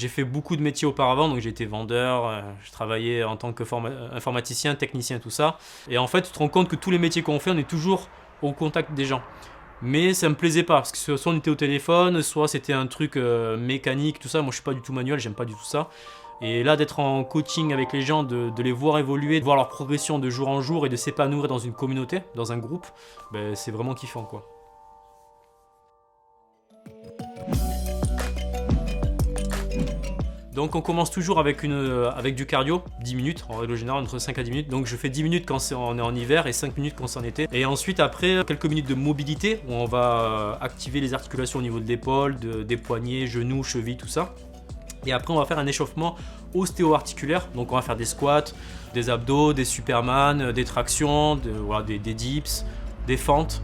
J'ai fait beaucoup de métiers auparavant, donc j'ai été vendeur, je travaillais en tant qu'informaticien, technicien, tout ça. Et en fait, tu te rends compte que tous les métiers qu'on fait, on est toujours au contact des gens. Mais ça me plaisait pas, parce que soit on était au téléphone, soit c'était un truc mécanique, tout ça. Moi, je suis pas du tout manuel, j'aime pas du tout ça. Et là, d'être en coaching avec les gens, de les voir évoluer, de voir leur progression de jour en jour et de s'épanouir dans une communauté, dans un groupe, ben, c'est vraiment kiffant, quoi. Donc on commence toujours avec du cardio, 10 minutes, en règle générale entre 5 à 10 minutes. Donc je fais 10 minutes quand on est en hiver et 5 minutes quand c'est en été. Et ensuite après, quelques minutes de mobilité où on va activer les articulations au niveau de l'épaule, des poignets, genoux, chevilles, tout ça. Et après on va faire un échauffement ostéo-articulaire. Donc on va faire des squats, des abdos, des superman, des tractions, des dips, des fentes.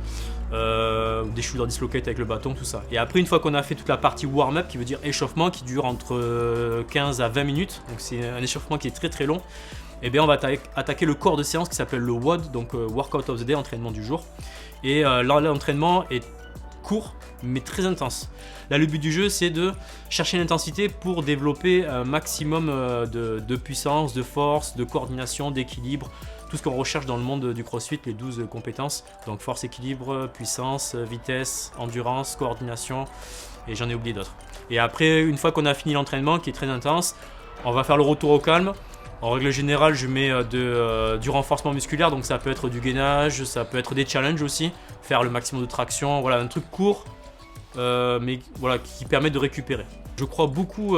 Des shoulder dislocate avec le bâton, tout ça. Et après, une fois qu'on a fait toute la partie warm-up, qui veut dire échauffement, qui dure entre 15 à 20 minminutes, donc c'est un échauffement qui est très très long, et bien on va attaquer le corps de séance qui s'appelle le WOD, donc Workout of the Day, entraînement du jour. Et là, l'entraînement est court mais très intense. Là, le but du jeu, c'est de chercher l'intensité pour développer un maximum de puissance, de force, de coordination, d'équilibre, tout ce qu'on recherche dans le monde du CrossFit, les 12 compétences. Donc force, équilibre, puissance, vitesse, endurance, coordination, et j'en ai oublié d'autres. Et après, une fois qu'on a fini l'entraînement qui est très intense, on va faire le retour au calme. En règle générale, je mets du renforcement musculaire, donc ça peut être du gainage, ça peut être des challenges aussi, faire le maximum de traction, voilà, un truc court, mais voilà, qui permet de récupérer. Je crois beaucoup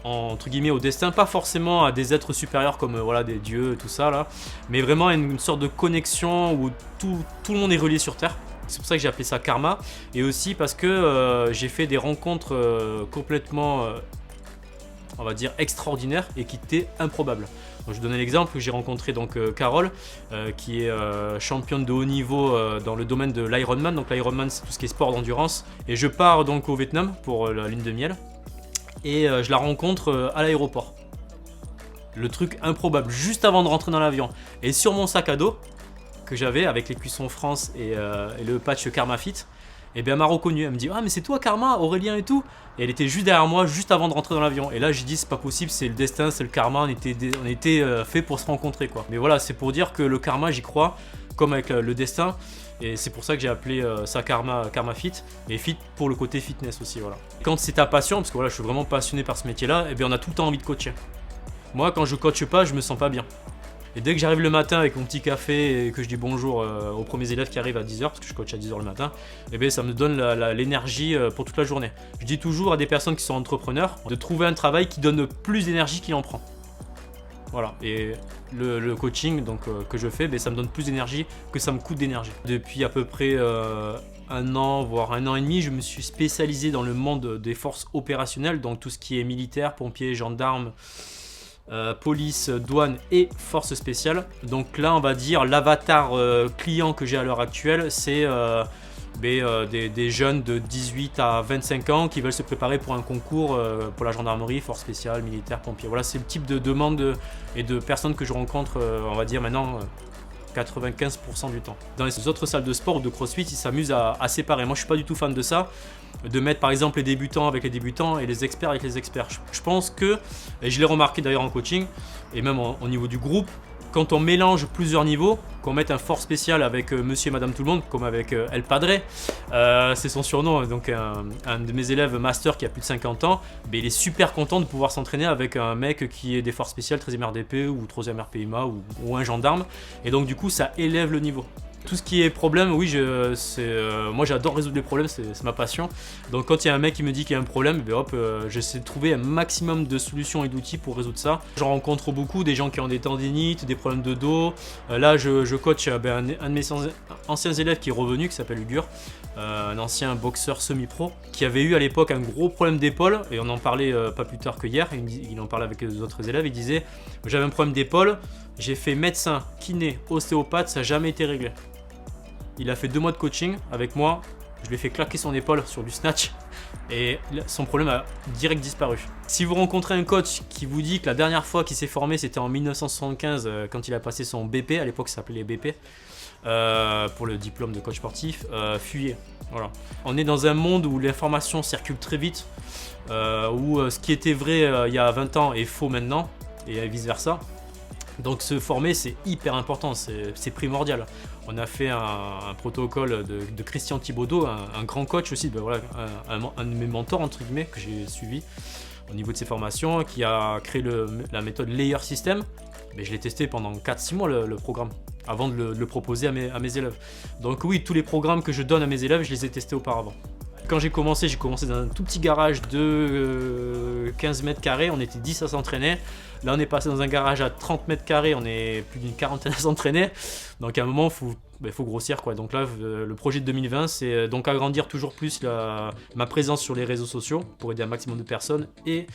entre guillemets au destin, pas forcément à des êtres supérieurs comme voilà, des dieux, tout ça là, mais vraiment à une sorte de connexion où tout le monde est relié sur Terre. C'est pour ça que j'ai appelé ça karma, et aussi parce que j'ai fait des rencontres complètement on va dire extraordinaires et qui étaient improbables. Donc, je vais donner l'exemple, j'ai rencontré donc Carole qui est championne de haut niveau dans le domaine de l'Ironman. Donc l'Ironman, c'est tout ce qui est sport d'endurance, et je pars donc au Vietnam pour la lune de miel, et je la rencontre à l'aéroport. Le truc improbable, juste avant de rentrer dans l'avion. Et sur mon sac à dos que j'avais avec les cuissons France et le patch Karma Fit, et bien elle m'a reconnu, elle me dit « Ah mais c'est toi Karma, Aurélien et tout ?» Et elle était juste derrière moi, juste avant de rentrer dans l'avion. Et là j'ai dit « C'est pas possible, c'est le destin, c'est le karma, on était fait pour se rencontrer quoi. » Mais voilà, c'est pour dire que le karma, j'y crois, comme avec le destin. Et c'est pour ça que j'ai appelé ça Karma Fit, et Fit pour le côté fitness aussi, voilà. Quand c'est ta passion, parce que voilà, je suis vraiment passionné par ce métier-là, et bien on a tout le temps envie de coacher. Moi, quand je coache pas, je me sens pas bien. Et dès que j'arrive le matin avec mon petit café et que je dis bonjour aux premiers élèves qui arrivent à 10h, parce que je coach à 10h le matin, et bien ça me donne l'énergie pour toute la journée. Je dis toujours à des personnes qui sont entrepreneurs de trouver un travail qui donne plus d'énergie qu'il en prend. Voilà, et le coaching donc, que je fais, ça me donne plus d'énergie que ça me coûte d'énergie. Depuis à peu près un an, voire un an et demi, je me suis spécialisé dans le monde des forces opérationnelles, donc tout ce qui est militaire, pompiers, gendarmes, police, douane et forces spéciales. Donc là, on va dire l'avatar client que j'ai à l'heure actuelle, c'est des jeunes de 18 à 25 ans qui veulent se préparer pour un concours pour la gendarmerie, forces spéciales, militaires, pompiers. Voilà, c'est le type de demande et de personnes que je rencontre, on va dire maintenant 95% du temps. Dans les autres salles de sport ou de CrossFit, ils s'amusent à séparer. Moi, je suis pas du tout fan de ça, de mettre par exemple les débutants avec les débutants et les experts avec les experts. Je pense que, et je l'ai remarqué d'ailleurs en coaching, et même au niveau du groupe, quand on mélange plusieurs niveaux, qu'on mette un fort spécial avec monsieur et madame tout le monde, comme avec El Padre, c'est son surnom, donc un de mes élèves master qui a plus de 50 ans, il est super content de pouvoir s'entraîner avec un mec qui est des forces spéciales, 13e RDP ou 3e RPIMA ou un gendarme, et donc du coup ça élève le niveau. Tout ce qui est problème, oui, moi j'adore résoudre les problèmes, c'est ma passion. Donc quand il y a un mec qui me dit qu'il y a un problème, j'essaie de trouver un maximum de solutions et d'outils pour résoudre ça. J'en rencontre beaucoup, des gens qui ont des tendinites, des problèmes de dos. Là je coach un de mes anciens élèves qui est revenu, qui s'appelle Ugur, un ancien boxeur semi-pro, qui avait eu à l'époque un gros problème d'épaule, et on en parlait pas plus tard que hier, il en parlait avec les autres élèves, il disait « J'avais un problème d'épaule, j'ai fait médecin, kiné, ostéopathe, ça n'a jamais été réglé. » Il a fait 2 mois de coaching avec moi, je lui ai fait claquer son épaule sur du snatch et son problème a direct disparu. Si vous rencontrez un coach qui vous dit que la dernière fois qu'il s'est formé c'était en 1975 quand il a passé son BP, à l'époque ça s'appelait les BP, pour le diplôme de coach sportif, fuyez. Voilà. On est dans un monde où l'information circule très vite, où ce qui était vrai il y a 20 ans est faux maintenant, et vice versa. Donc se former, c'est hyper important, c'est primordial. On a fait un protocole de Christian Thibaudeau, un grand coach aussi, ben voilà, un de mes mentors entre guillemets que j'ai suivi au niveau de ses formations, qui a créé la méthode Layer System. Mais je l'ai testé pendant 4-6 mois le programme, avant de le proposer à mes élèves. Donc oui, tous les programmes que je donne à mes élèves, je les ai testés auparavant. Quand j'ai commencé dans un tout petit garage de 15 mètres carrés, on était 10 à s'entraîner. Là, on est passé dans un garage à 30 mètres carrés, on est plus d'une quarantaine à s'entraîner. Donc à un moment, il faut grossir, quoi. Donc là, le projet de 2020, c'est donc agrandir toujours plus ma présence sur les réseaux sociaux pour aider un maximum de personnes. Et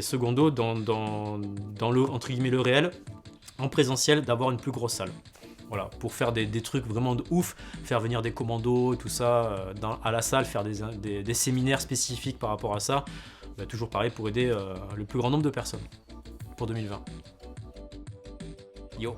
secondo, dans le, entre guillemets, le réel, en présentiel, d'avoir une plus grosse salle. Voilà, pour faire des trucs vraiment de ouf, faire venir des commandos et tout ça à la salle, faire des séminaires spécifiques par rapport à ça. Bah, toujours pareil pour aider le plus grand nombre de personnes pour 2020. Yo.